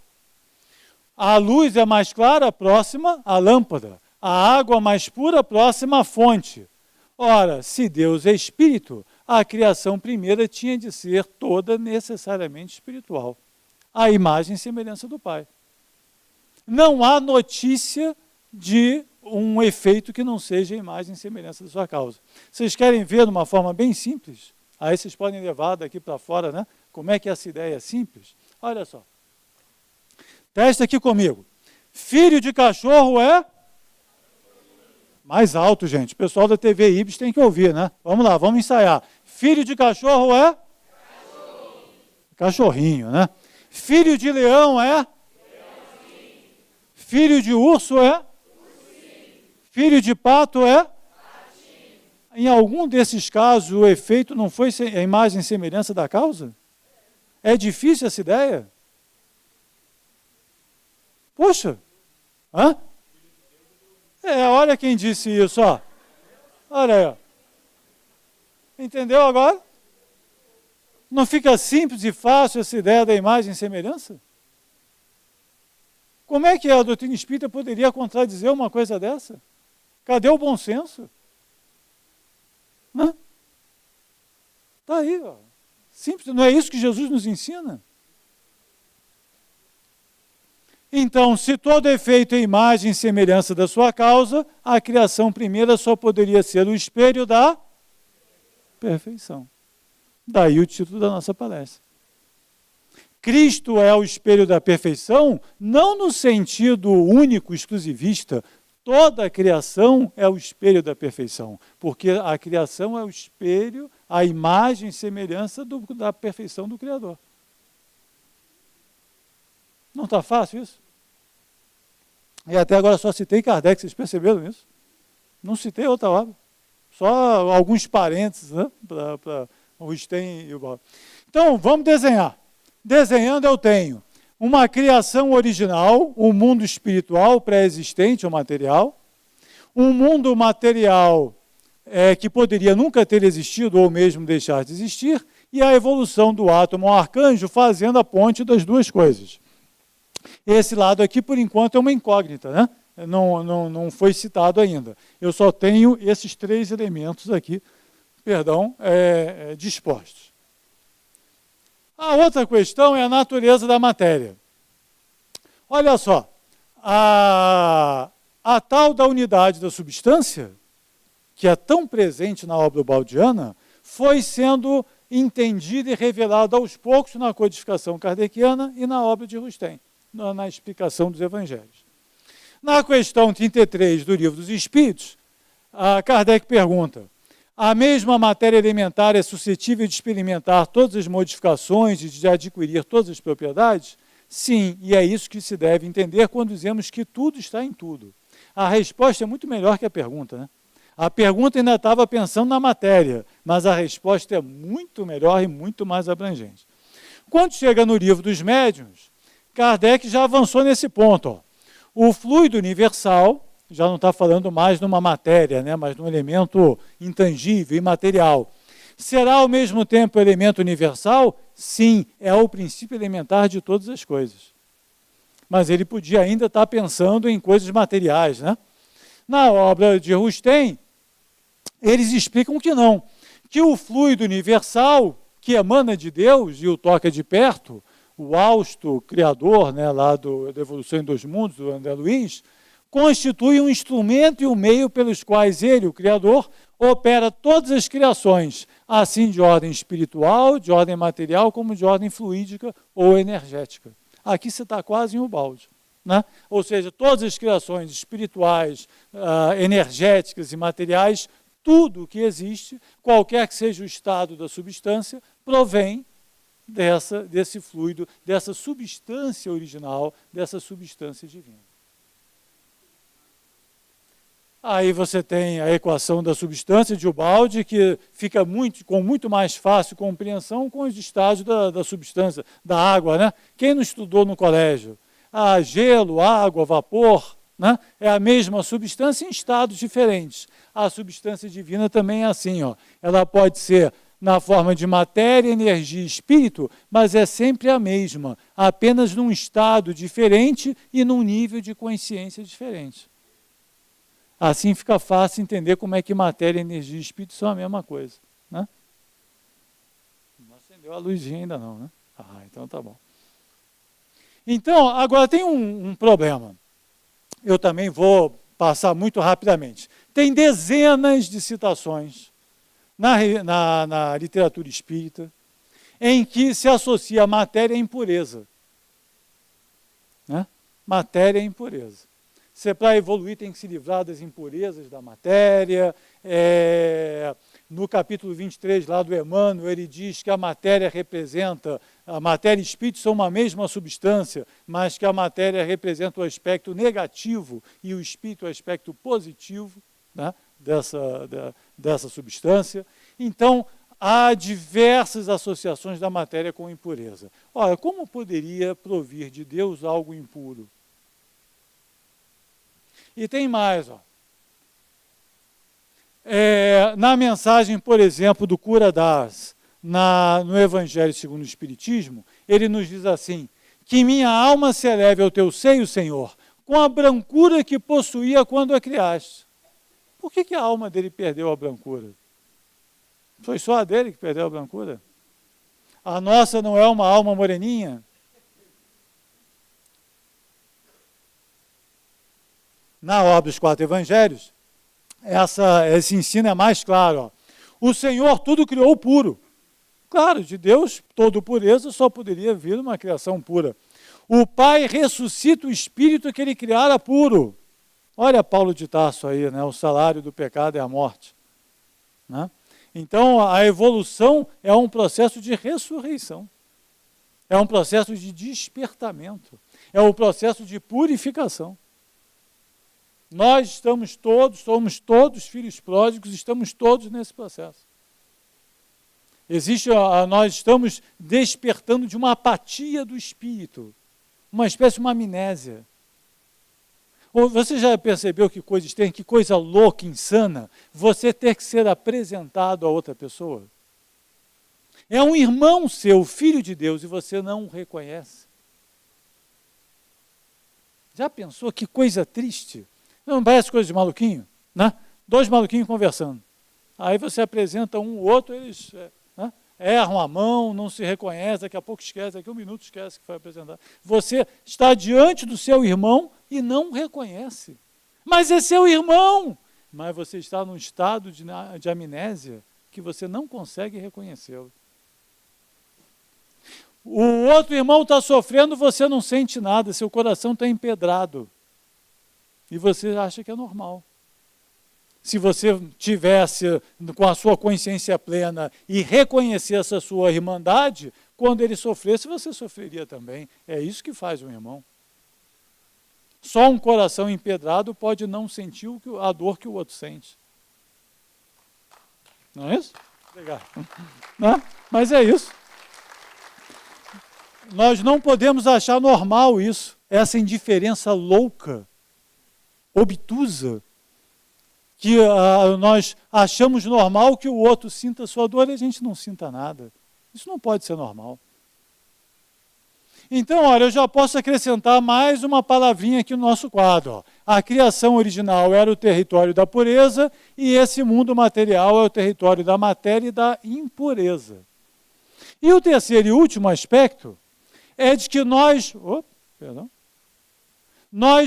A luz é mais clara, próxima à lâmpada. A água mais pura, próxima à fonte. Ora, se Deus é espírito, a criação primeira tinha de ser toda necessariamente espiritual. A imagem e semelhança do Pai. Não há notícia de um efeito que não seja a imagem e semelhança da sua causa. Vocês querem ver de uma forma bem simples? Aí vocês podem levar daqui para fora, né? Como é que essa ideia é simples? Olha só. Testa aqui comigo. Filho de cachorro é? Mais alto, gente. O pessoal da TV Ibis tem que ouvir, né? Vamos lá, vamos ensaiar. Filho de cachorro é? Cachorrinho, né? Filho de leão é? Filho de urso é? Filho de pato é? Em algum desses casos, o efeito não foi a imagem e semelhança da causa? É difícil essa ideia? Poxa! Hã? Olha quem disse isso, ó. Olha aí, ó. Entendeu agora? Não fica simples e fácil essa ideia da imagem e semelhança? Como é que a doutrina espírita poderia contradizer uma coisa dessa? Cadê o bom senso? Está aí, ó. Simples, não é isso que Jesus nos ensina? Então, se todo efeito é imagem e semelhança da sua causa, a criação primeira só poderia ser o espelho da perfeição. Daí o título da nossa palestra. Cristo é o espelho da perfeição, não no sentido único, exclusivista. Toda a criação é o espelho da perfeição, porque a criação é o espelho, a imagem e semelhança da perfeição do Criador. Não está fácil isso? E até agora só citei Kardec, vocês perceberam isso? Não citei outra obra. Só alguns parênteses, né? Para o Stein e o Bob. Então, vamos desenhar. Desenhando eu tenho uma criação original, um mundo espiritual pré-existente, ou material, um mundo material que poderia nunca ter existido ou mesmo deixar de existir, e a evolução do átomo ao arcanjo fazendo a ponte das duas coisas. Esse lado aqui, por enquanto, é uma incógnita, né? Não foi citado ainda. Eu só tenho esses três elementos aqui, dispostos. A outra questão é a natureza da matéria. Olha só, a tal da unidade da substância, que é tão presente na obra baldiana, foi sendo entendida e revelada aos poucos na codificação kardeciana e na obra de Rustem, na explicação dos evangelhos. Na questão 33 do Livro dos Espíritos, Kardec pergunta: a mesma matéria elementar é suscetível de experimentar todas as modificações e de adquirir todas as propriedades? Sim, e é isso que se deve entender quando dizemos que tudo está em tudo. A resposta é muito melhor que a pergunta, né? A pergunta ainda estava pensando na matéria, mas a resposta é muito melhor e muito mais abrangente. Quando chega no Livro dos Médiuns, Kardec já avançou nesse ponto. Ó. O fluido universal, já não está falando mais numa matéria, né, mas num elemento intangível, imaterial. Será ao mesmo tempo elemento universal? Sim, é o princípio elementar de todas as coisas. Mas ele podia ainda estar pensando em coisas materiais, né? Na obra de Rustem, eles explicam que não, que o fluido universal, que emana de Deus e o toca de perto, o Austo, criador, né, lá da Evolução em Dois Mundos, do André Luiz, constitui um instrumento e um meio pelos quais ele, o Criador, opera todas as criações, assim de ordem espiritual, de ordem material, como de ordem fluídica ou energética. Aqui você está quase em Ubaldi. Né? Ou seja, todas as criações espirituais, energéticas e materiais, tudo que existe, qualquer que seja o estado da substância, provém desse fluido, dessa substância original, dessa substância divina. Aí você tem a equação da substância de Ubaldi, que fica com muito mais fácil compreensão com os estágios da substância, da água, né? Quem não estudou no colégio? Gelo, água, vapor, né? É a mesma substância em estados diferentes. A substância divina também é assim, ó. Ela pode ser na forma de matéria, energia e espírito, mas é sempre a mesma, apenas num estado diferente e num nível de consciência diferente. Assim fica fácil entender como é que matéria, energia e espírito são a mesma coisa. Né? Não acendeu a luzinha ainda não, né? Então tá bom. Então, agora tem um problema. Eu também vou passar muito rapidamente. Tem dezenas de citações na literatura espírita em que se associa matéria à impureza. Né? Matéria à impureza. Se para evoluir tem que se livrar das impurezas da matéria. No capítulo 23 lá do Emmanuel, ele diz que a matéria e espírito são uma mesma substância, mas que a matéria representa o aspecto negativo e o espírito o aspecto positivo, né, dessa substância. Então, há diversas associações da matéria com impureza. Ora, como poderia provir de Deus algo impuro? E tem mais, ó. Na mensagem, por exemplo, do Cura Das, no Evangelho segundo o Espiritismo, ele nos diz assim, que minha alma se eleve ao teu seio, Senhor, com a brancura que possuía quando a criaste. Por que a alma dele perdeu a brancura? Foi só a dele que perdeu a brancura? A nossa não é uma alma moreninha? Na obra dos 4 Evangelhos, esse ensino é mais claro. Ó. O Senhor tudo criou puro. Claro, de Deus, toda pureza só poderia vir uma criação pura. O Pai ressuscita o Espírito que ele criara puro. Olha Paulo de Tarso aí, né? O salário do pecado é a morte. Né? Então, a evolução é um processo de ressurreição. É um processo de despertamento. É um processo de purificação. Nós somos todos filhos pródigos, estamos todos nesse processo. Nós estamos despertando de uma apatia do espírito, uma espécie de uma amnésia. Você já percebeu que coisa estranha, que coisa louca, insana, você ter que ser apresentado a outra pessoa? É um irmão seu, filho de Deus, e você não o reconhece. Já pensou que coisa triste? Não parece coisa de maluquinho? Né? 2 maluquinhos conversando. Aí você apresenta um ou outro, eles erram a mão, não se reconhecem, daqui a pouco esquece, daqui a 1 minuto esquece que foi apresentado. Você está diante do seu irmão e não reconhece. Mas é seu irmão! Mas você está num estado de amnésia que você não consegue reconhecê-lo. O outro irmão está sofrendo, você não sente nada, seu coração está empedrado. E você acha que é normal. Se você tivesse com a sua consciência plena e reconhecesse a sua irmandade, quando ele sofresse, você sofreria também. É isso que faz um irmão. Só um coração empedrado pode não sentir a dor que o outro sente. Não é isso? Obrigado. Não? Mas é isso. Nós não podemos achar normal isso, essa indiferença louca, obtusa, que nós achamos normal que o outro sinta sua dor e a gente não sinta nada. Isso não pode ser normal. Então, olha, eu já posso acrescentar mais uma palavrinha aqui no nosso quadro. Ó. A criação original era o território da pureza e esse mundo material é o território da matéria e da impureza. E o terceiro e último aspecto é de que nós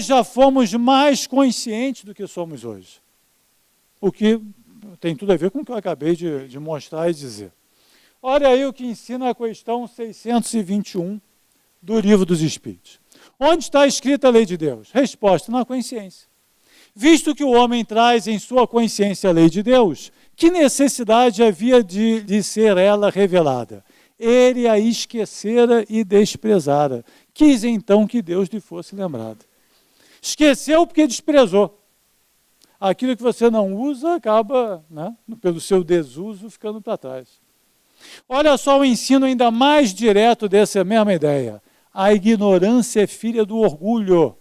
já fomos mais conscientes do que somos hoje. O que tem tudo a ver com o que eu acabei de mostrar e dizer. Olha aí o que ensina a questão 621 do Livro dos Espíritos. Onde está escrita a lei de Deus? Resposta: na consciência. Visto que o homem traz em sua consciência a lei de Deus, que necessidade havia de ser ela revelada? Ele a esquecera e desprezara. Quis então que Deus lhe fosse lembrado. Esqueceu porque desprezou. aquilo que você não usa acaba, né, pelo seu desuso, ficando para trás. Olha só o ensino ainda mais direto dessa mesma ideia. A ignorância é filha do orgulho.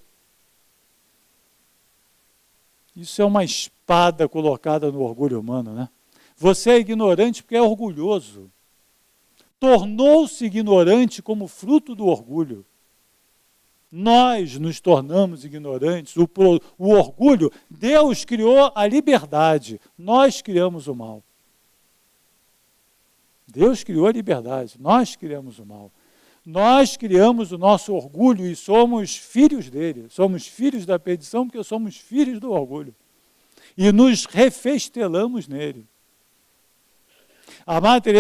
Isso é uma espada colocada no orgulho humano, né? Você é ignorante porque é orgulhoso. Tornou-se ignorante como fruto do orgulho. Nós nos tornamos ignorantes. O orgulho, Deus criou a liberdade, nós criamos o mal. Deus criou a liberdade, nós criamos o mal. Nós criamos o nosso orgulho e somos filhos dele. Somos filhos da perdição porque somos filhos do orgulho. E nos refestelamos nele. A Madre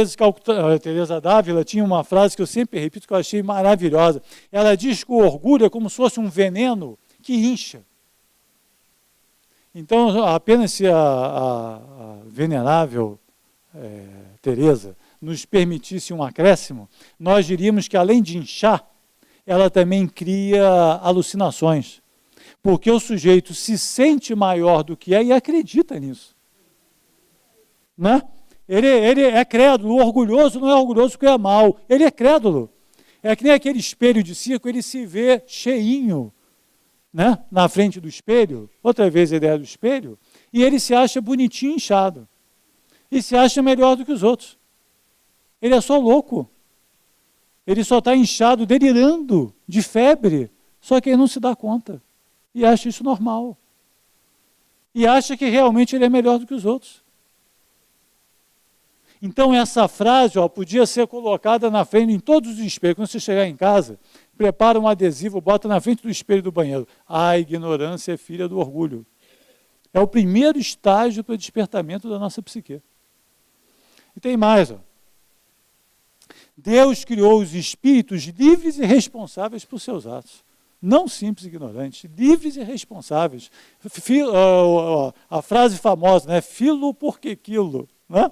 Teresa d'Ávila tinha uma frase que eu sempre repito, que eu achei maravilhosa. Ela diz que o orgulho é como se fosse um veneno que incha. Então, apenas se a venerável Teresa nos permitisse um acréscimo, nós diríamos que, além de inchar, ela também cria alucinações. Porque o sujeito se sente maior do que é e acredita nisso. Né? Ele é crédulo, o orgulhoso não é orgulhoso porque é mau, ele é crédulo. É que nem aquele espelho de circo, ele se vê cheinho, né, na frente do espelho, outra vez a ideia do espelho, e ele se acha bonitinho, inchado. E se acha melhor do que os outros. Ele é só louco. Ele só está inchado, delirando de febre, só que ele não se dá conta. E acha isso normal. E acha que realmente ele é melhor do que os outros. Então, essa frase podia ser colocada na frente, em todos os espelhos. Quando você chegar em casa, prepara um adesivo, bota na frente do espelho do banheiro. A ignorância é filha do orgulho. É o primeiro estágio para o despertamento da nossa psique. E tem mais. Deus criou os espíritos livres e responsáveis por seus atos. Não simples e ignorantes, livres e responsáveis. A frase famosa, né? Filo porque quilo. Né?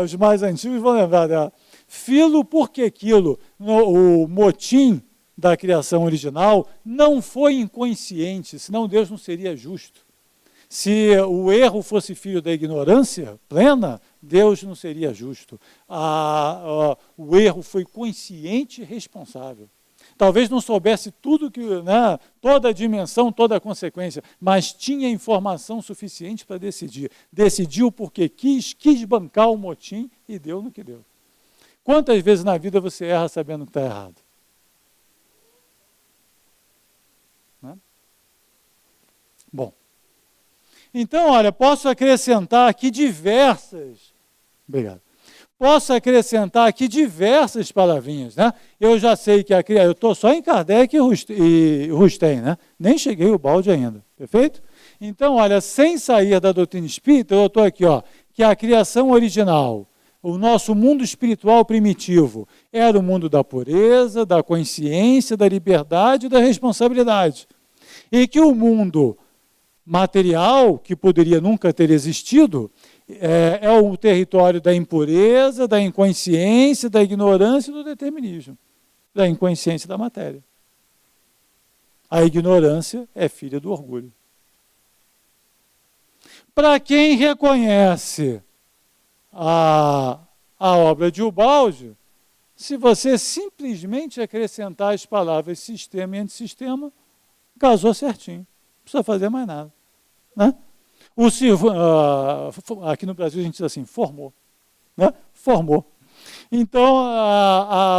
Os mais antigos vão lembrar dela. Filo porque quilo. O motim da criação original não foi inconsciente, senão Deus não seria justo. Se o erro fosse filho da ignorância plena, Deus não seria justo. O erro foi consciente e responsável. Talvez não soubesse tudo, né, toda a dimensão, toda a consequência, mas tinha informação suficiente para decidir. Decidiu porque quis bancar o motim e deu no que deu. Quantas vezes na vida você erra sabendo que está errado? Né? Bom. Então, olha, posso acrescentar aqui diversas... Obrigado. Posso acrescentar aqui diversas palavrinhas, né? Eu já sei que eu estou só em Kardec e Rustem, né? Nem cheguei o balde ainda, perfeito? Então, olha, sem sair da doutrina espírita, eu estou aqui, que a criação original, o nosso mundo espiritual primitivo, era o mundo da pureza, da consciência, da liberdade e da responsabilidade. E que o mundo material, que poderia nunca ter existido, é o território da impureza, da inconsciência, da ignorância e do determinismo, da inconsciência da matéria. A ignorância é filha do orgulho. Para quem reconhece a obra de Ubaldi, se você simplesmente acrescentar as palavras sistema e antissistema, casou certinho. Não precisa fazer mais nada. Né? Aqui no Brasil a gente diz assim, formou. Né? Formou. Então,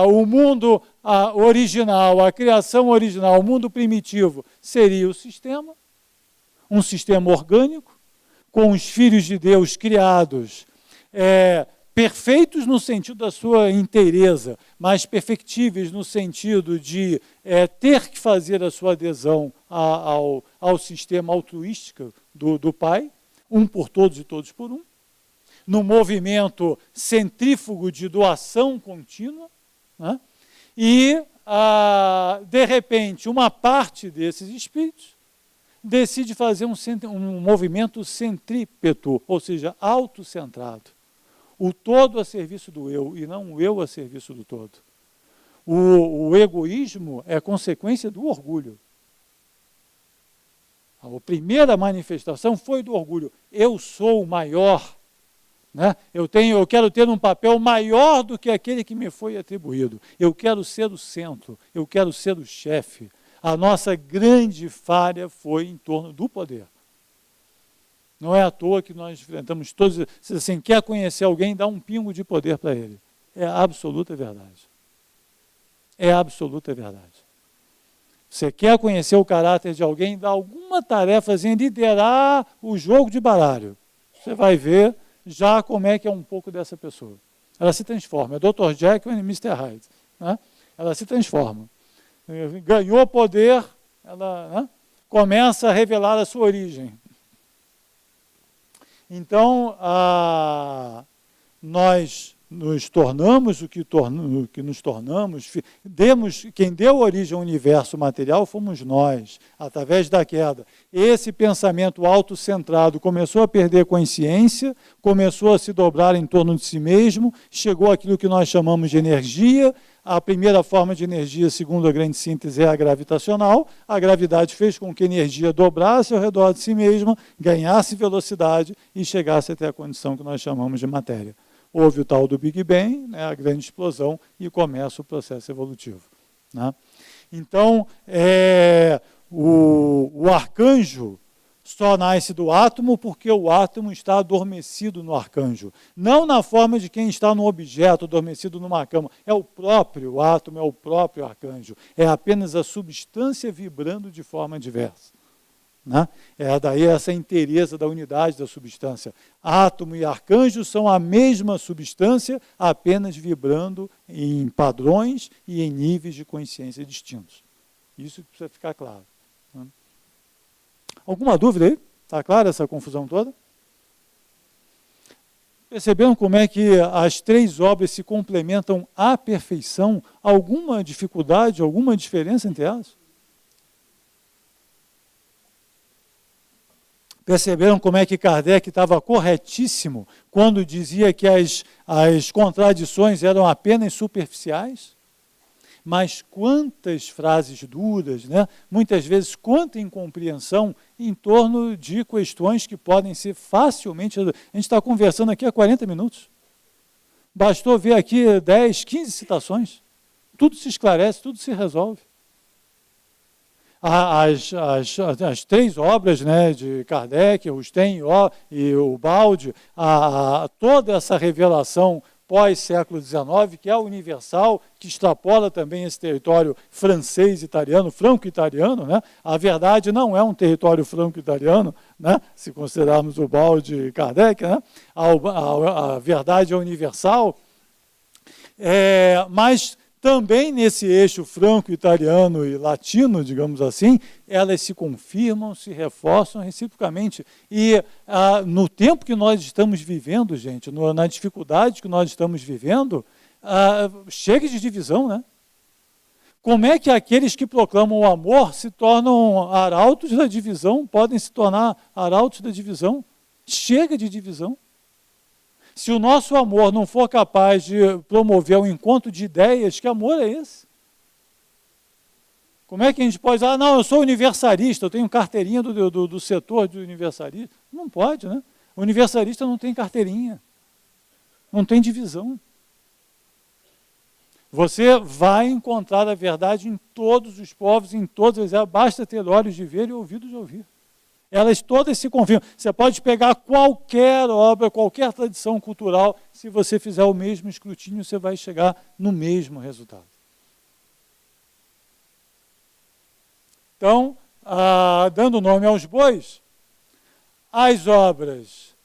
o mundo original, a criação original, o mundo primitivo, seria o sistema, um sistema orgânico, com os filhos de Deus criados, perfeitos no sentido da sua inteireza, mas perfectíveis no sentido de ter que fazer a sua adesão ao sistema altruístico do Pai, um por todos e todos por um, num movimento centrífugo de doação contínua, né? E, de repente, uma parte desses espíritos decide fazer um movimento centrípeto, ou seja, autocentrado. O todo a serviço do eu e não o eu a serviço do todo. O egoísmo é consequência do orgulho. A primeira manifestação foi do orgulho. Eu sou o maior. Né? Eu quero ter um papel maior do que aquele que me foi atribuído. Eu quero ser o centro, eu quero ser o chefe. A nossa grande falha foi em torno do poder. Não é à toa que nós enfrentamos todos. Se assim, quer conhecer alguém, dá um pingo de poder para ele. É absoluta verdade. É absoluta verdade. Você quer conhecer o caráter de alguém, dá alguma tarefazinha, liderar o jogo de baralho. Você vai ver já como é que é um pouco dessa pessoa. Ela se transforma. É Dr. Jekyll e Mr. Hyde. Né? Ela se transforma. Ganhou poder, ela começa a revelar a sua origem. Então, nós nos tornamos o que nos tornamos, quem deu origem ao universo material fomos nós, através da queda. Esse pensamento autocentrado começou a perder consciência, começou a se dobrar em torno de si mesmo, chegou àquilo que nós chamamos de energia. A primeira forma de energia, segundo a grande síntese, é a gravitacional. A gravidade fez com que a energia dobrasse ao redor de si mesma, ganhasse velocidade e chegasse até a condição que nós chamamos de matéria. Houve o tal do Big Bang, né, a grande explosão, e começa o processo evolutivo. Né? Então, o arcanjo só nasce do átomo porque o átomo está adormecido no arcanjo. Não na forma de quem está no objeto, adormecido numa cama. É o próprio átomo, é o próprio arcanjo. É apenas a substância vibrando de forma diversa. Né? É daí essa inteireza da unidade da substância. Átomo e arcanjo são a mesma substância, apenas vibrando em padrões e em níveis de consciência distintos. Isso precisa ficar claro. Né? Alguma dúvida aí? Está clara essa confusão toda? Perceberam como é que as três obras se complementam à perfeição? Alguma dificuldade, alguma diferença entre elas? Perceberam como é que Kardec estava corretíssimo quando dizia que as contradições eram apenas superficiais? Mas quantas frases duras, né? Muitas vezes quanta incompreensão em torno de questões que podem ser facilmente... A gente está conversando aqui há 40 minutos. Bastou ver aqui 10, 15 citações. Tudo se esclarece, tudo se resolve. As três obras, né, de Kardec, o Sten e o Balde, toda essa revelação pós-século XIX, que é universal, que extrapola também esse território francês-italiano, franco-italiano. Né? A verdade não é um território franco-italiano, né? Se considerarmos o Balde e Kardec. Né? A verdade é universal, mas também nesse eixo franco-italiano e latino, digamos assim, elas se confirmam, se reforçam reciprocamente. E no tempo que nós estamos vivendo, gente, na dificuldade que nós estamos vivendo, chega de divisão, né? Como é que aqueles que proclamam o amor se tornam arautos da divisão, podem se tornar arautos da divisão? Chega de divisão. Se o nosso amor não for capaz de promover um encontro de ideias, que amor é esse? Como é que a gente pode dizer, não, eu sou universalista, eu tenho carteirinha do setor de universalista? Não pode, né? O universalista não tem carteirinha, não tem divisão. Você vai encontrar a verdade em todos os povos, em todas as... Basta ter olhos de ver e ouvidos de ouvir. Elas todas se confirmam. Você pode pegar qualquer obra, qualquer tradição cultural, se você fizer o mesmo escrutínio, você vai chegar no mesmo resultado. Então, dando nome aos bois, as obras,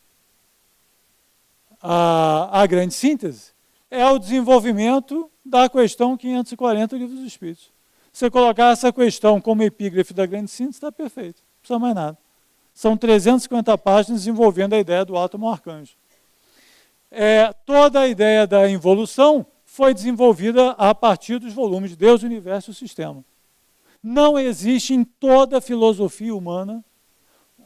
a grande síntese, é o desenvolvimento da questão 540 do Livro dos Espíritos. Se você colocar essa questão como epígrafe da grande síntese, está perfeito, não precisa mais nada. São 350 páginas desenvolvendo a ideia do átomo arcanjo. Toda a ideia da involução foi desenvolvida a partir dos volumes de Deus, o Universo e o Sistema. Não existe em toda a filosofia humana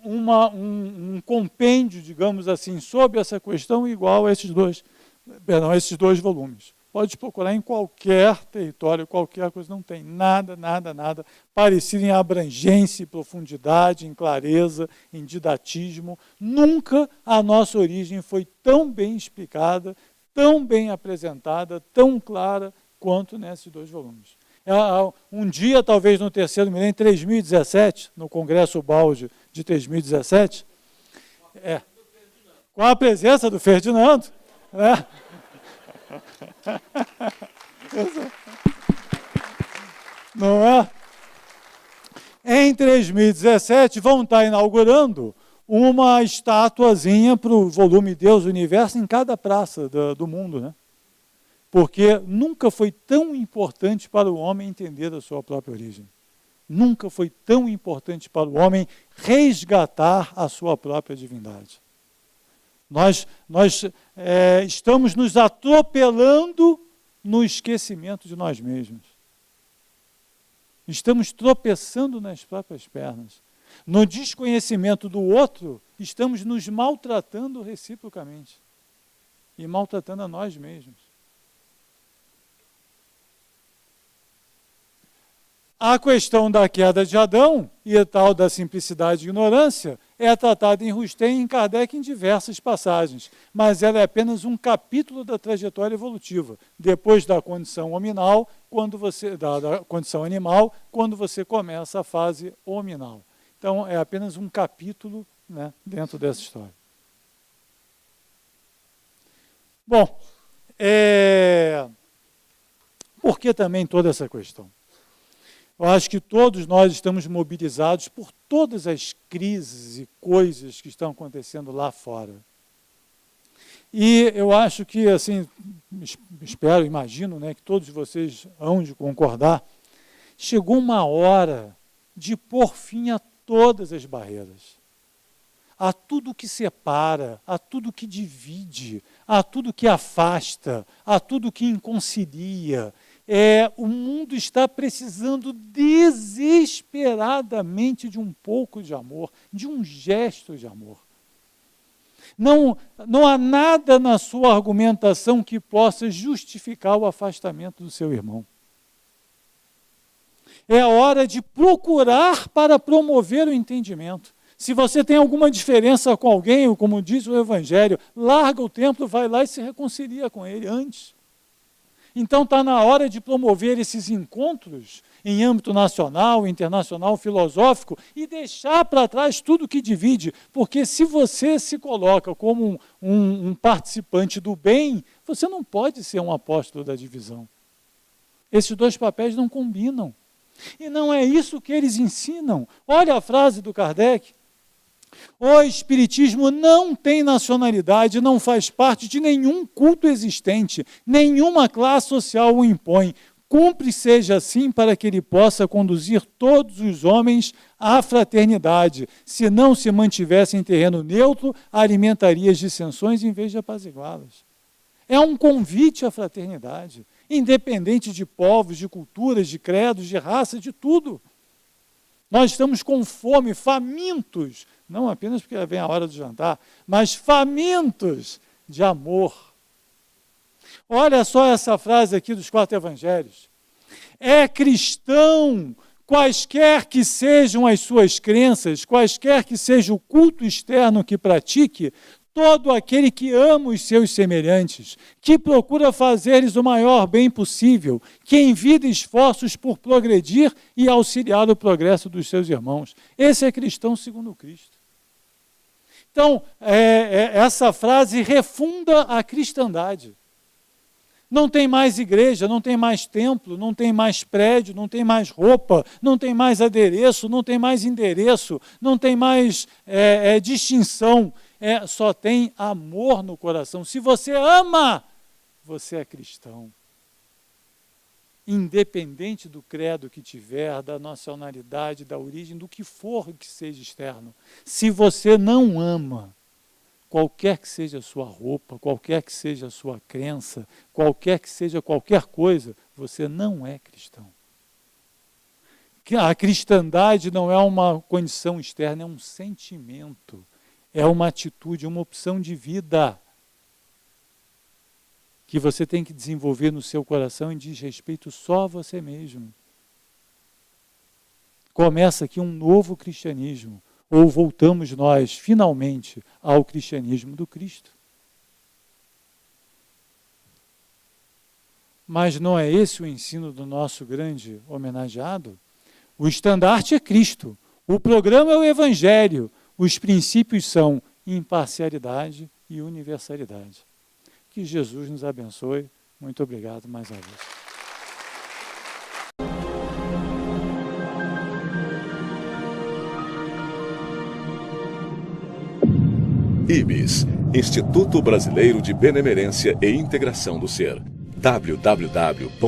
um compêndio, digamos assim, sobre essa questão igual a esses dois volumes. Pode procurar em qualquer território, qualquer coisa, não tem nada, nada, nada parecido em abrangência, em profundidade, em clareza, em didatismo. Nunca a nossa origem foi tão bem explicada, tão bem apresentada, tão clara quanto nesses 2 volumes. Um dia, talvez no terceiro milênio, em 3017, no Congresso Balde de 3017, com a presença do Ferdinando, né? Não é? Em 2017 vão estar inaugurando uma estatuazinha para o volume Deus e Universo em cada praça do mundo, né? Porque nunca foi tão importante para o homem entender a sua própria origem. Nunca foi tão importante para o homem resgatar a sua própria divindade. Nós estamos nos atropelando no esquecimento de nós mesmos. Estamos tropeçando nas próprias pernas. No desconhecimento do outro, estamos nos maltratando reciprocamente. E maltratando a nós mesmos. A questão da queda de Adão e a tal da simplicidade e ignorância é tratada em Rustem e em Kardec em diversas passagens, mas ela é apenas um capítulo da trajetória evolutiva, depois da condição hominal, da condição animal, quando você começa a fase hominal. Então, é apenas um capítulo, né, dentro dessa história. Bom, por que também toda essa questão? Eu acho que todos nós estamos mobilizados por todas as crises e coisas que estão acontecendo lá fora. E eu acho que, assim, espero, imagino, né, que todos vocês hão de concordar, chegou uma hora de pôr fim a todas as barreiras, a tudo que separa, a tudo que divide, a tudo que afasta, a tudo que inconcilia. O mundo está precisando desesperadamente de um pouco de amor, de um gesto de amor. Não há nada na sua argumentação que possa justificar o afastamento do seu irmão. É a hora de procurar para promover o entendimento. Se você tem alguma diferença com alguém, ou como diz o Evangelho, larga o templo, vai lá e se reconcilia com ele antes. Então está na hora de promover esses encontros em âmbito nacional, internacional, filosófico e deixar para trás tudo que divide, porque se você se coloca como um participante do bem, você não pode ser um apóstolo da divisão. Esses 2 papéis não combinam. E não é isso que eles ensinam. Olha a frase do Kardec. O Espiritismo não tem nacionalidade, não faz parte de nenhum culto existente, nenhuma classe social o impõe. Cumpre seja assim para que ele possa conduzir todos os homens à fraternidade. Se não se mantivesse em terreno neutro, alimentaria as dissensões em vez de apaziguá-las. É um convite à fraternidade, independente de povos, de culturas, de credos, de raça, de tudo. Nós estamos com fome, famintos, não apenas porque vem a hora do jantar, mas famintos de amor. Olha só essa frase aqui dos 4 evangelhos. É cristão, quaisquer que sejam as suas crenças, quaisquer que seja o culto externo que pratique, todo aquele que ama os seus semelhantes, que procura fazer-lhes o maior bem possível, que envida esforços por progredir e auxiliar o progresso dos seus irmãos. Esse é cristão segundo Cristo. Então, essa frase refunda a cristandade. Não tem mais igreja, não tem mais templo, não tem mais prédio, não tem mais roupa, não tem mais adereço, não tem mais endereço, não tem mais distinção. Só tem amor no coração. Se você ama, você é cristão. Independente do credo que tiver, da nacionalidade, da origem, do que for que seja externo. Se você não ama, qualquer que seja a sua roupa, qualquer que seja a sua crença, qualquer que seja qualquer coisa, você não é cristão. A cristandade não é uma condição externa, é um sentimento. É uma atitude, uma opção de vida. que você tem que desenvolver no seu coração e diz respeito só a você mesmo. Começa aqui um novo cristianismo, ou voltamos nós, finalmente, ao cristianismo do Cristo. Mas não é esse o ensino do nosso grande homenageado? O estandarte é Cristo, o programa é o Evangelho, os princípios são imparcialidade e universalidade. Que Jesus nos abençoe. Muito obrigado mais uma vez. IBS, Instituto Brasileiro de Benemerência e Integração do Ser. www.ibis.org